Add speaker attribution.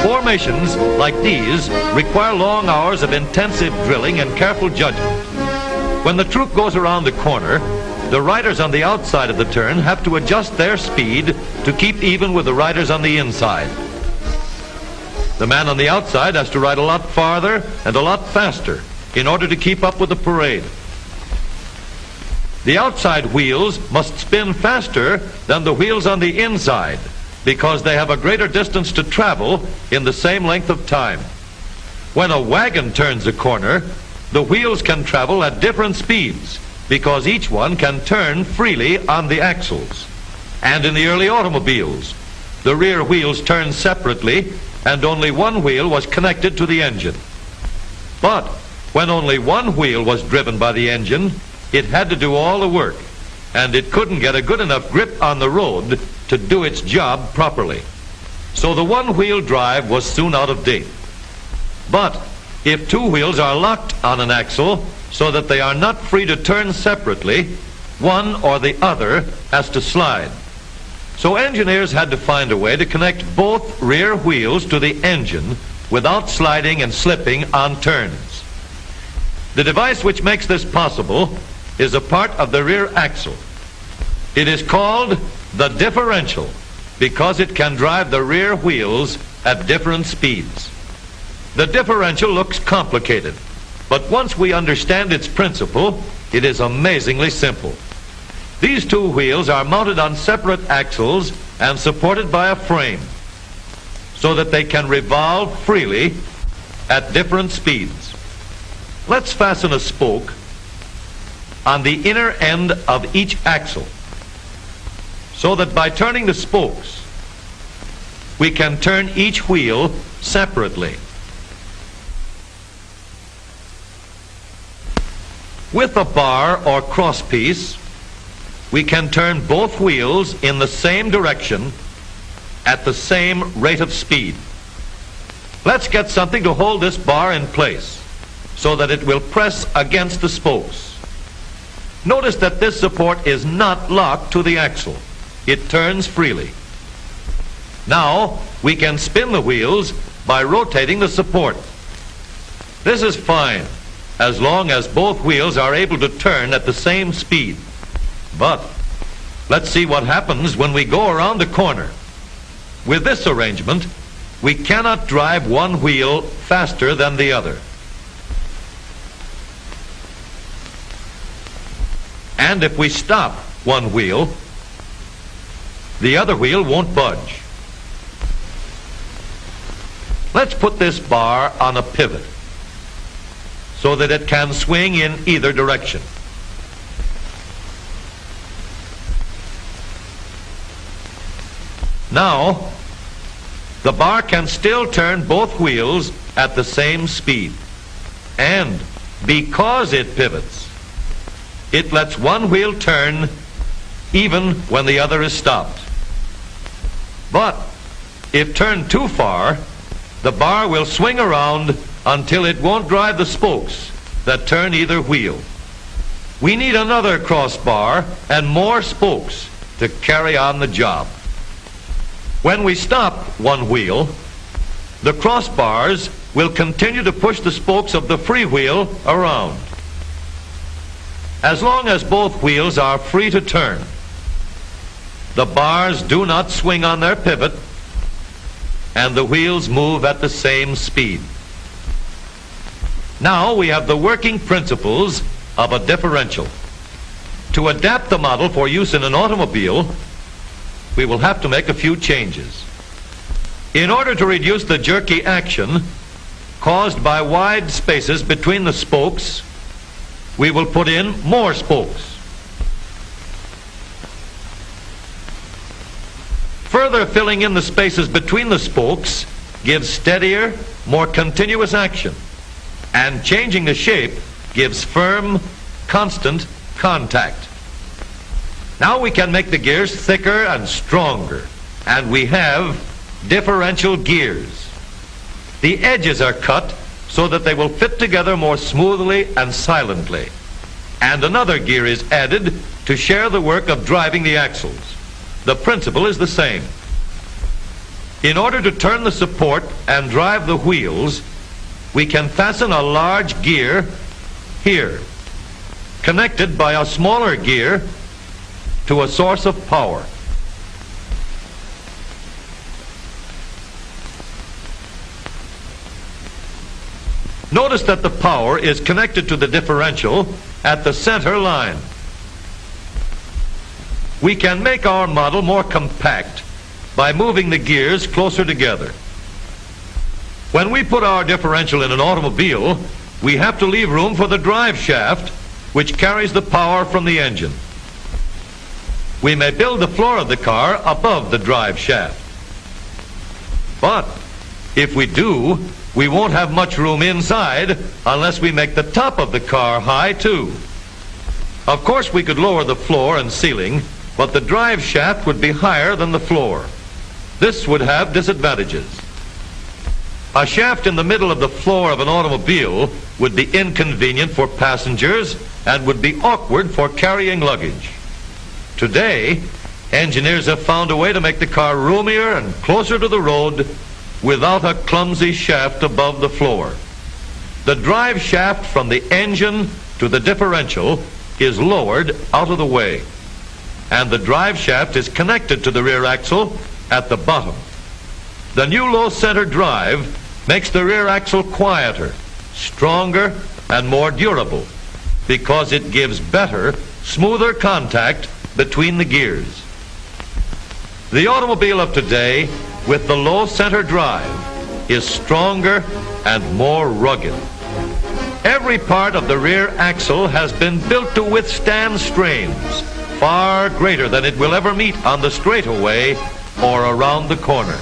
Speaker 1: Formations like these require long hours of intensive drilling and careful judgment. When the troop goes around the corner, the riders on the outside of the turn have to adjust their speed to keep even with the riders on the inside. The man on the outside has to ride a lot farther and a lot faster in order to keep up with the parade. The outside wheels must spin faster than the wheels on the inside because they have a greater distance to travel in the same length of time. When a wagon turns a corner, the wheels can travel at different speeds because each one can turn freely on the axles. And in the early automobiles, the rear wheels turned separately and only one wheel was connected to the engine. But when only one wheel was driven by the engine, it had to do all the work, and it couldn't get a good enough grip on the road to do its job properly. So the one-wheel drive was soon out of date. But if two wheels are locked on an axle so that they are not free to turn separately, one or the other has to slide. So engineers had to find a way to connect both rear wheels to the engine without sliding and slipping on turns. The device which makes this possible is a part of the rear axle. It is called the differential because it can drive the rear wheels at different speeds. The differential looks complicated, but once we understand its principle, it is amazingly simple. These two wheels are mounted on separate axles and supported by a frame so that they can revolve freely at different speeds. Let's fasten a spoke on the inner end of each axle so that by turning the spokes, we can turn each wheel separately. With a bar or crosspiece, we can turn both wheels in the same direction at the same rate of speed. Let's get something to hold this bar in place so that it will press against the spokes. Notice that this support is not locked to the axle. It turns freely. Now we can spin the wheels by rotating the support. This is fine as long as both wheels are able to turn at the same speed. But let's see what happens when we go around the corner. With this arrangement, we cannot drive one wheel faster than the other. And if we stop one wheel, the other wheel won't budge. Let's put this bar on a pivot so that it can swing in either direction. Now, the bar can still turn both wheels at the same speed. And because it pivots, it lets one wheel turn even when the other is stopped. But if turned too far, the bar will swing around until it won't drive the spokes that turn either wheel. We need another crossbar and more spokes to carry on the job. When we stop one wheel, the crossbars will continue to push the spokes of the free wheel around. As long as both wheels are free to turn, the bars do not swing on their pivot, and the wheels move at the same speed. Now we have the working principles of a differential. To adapt the model for use in an automobile, we will have to make a few changes. In order to reduce the jerky action caused by wide spaces between the spokes, we will put in more spokes. Further filling in the spaces between the spokes gives steadier, more continuous action, and changing the shape gives firm, constant contact. Now we can make the gears thicker and stronger, and we have differential gears. The edges are cut so that they will fit together more smoothly and silently, and another gear is added to share the work of driving the axles. The principle is the same. In order to turn the support and drive the wheels, we can fasten a large gear here, connected by a smaller gear to a source of power. Notice that the power is connected to the differential at the center line. We can make our model more compact by moving the gears closer together. When we put our differential in an automobile, we have to leave room for the drive shaft, which carries the power from the engine. We may build the floor of the car above the drive shaft. But if we do, we won't have much room inside unless we make the top of the car high too. Of course, we could lower the floor and ceiling, but the drive shaft would be higher than the floor. This would have disadvantages. A shaft in the middle of the floor of an automobile would be inconvenient for passengers and would be awkward for carrying luggage. Today, engineers have found a way to make the car roomier and closer to the road without a clumsy shaft above the floor. The drive shaft from the engine to the differential is lowered out of the way, and the drive shaft is connected to the rear axle at the bottom. The new low center drive makes the rear axle quieter, stronger, and more durable because it gives better, smoother contact between the gears. The automobile of today with the low center drive is stronger and more rugged. Every part of the rear axle has been built to withstand strains far greater than it will ever meet on the straightaway or around the corner.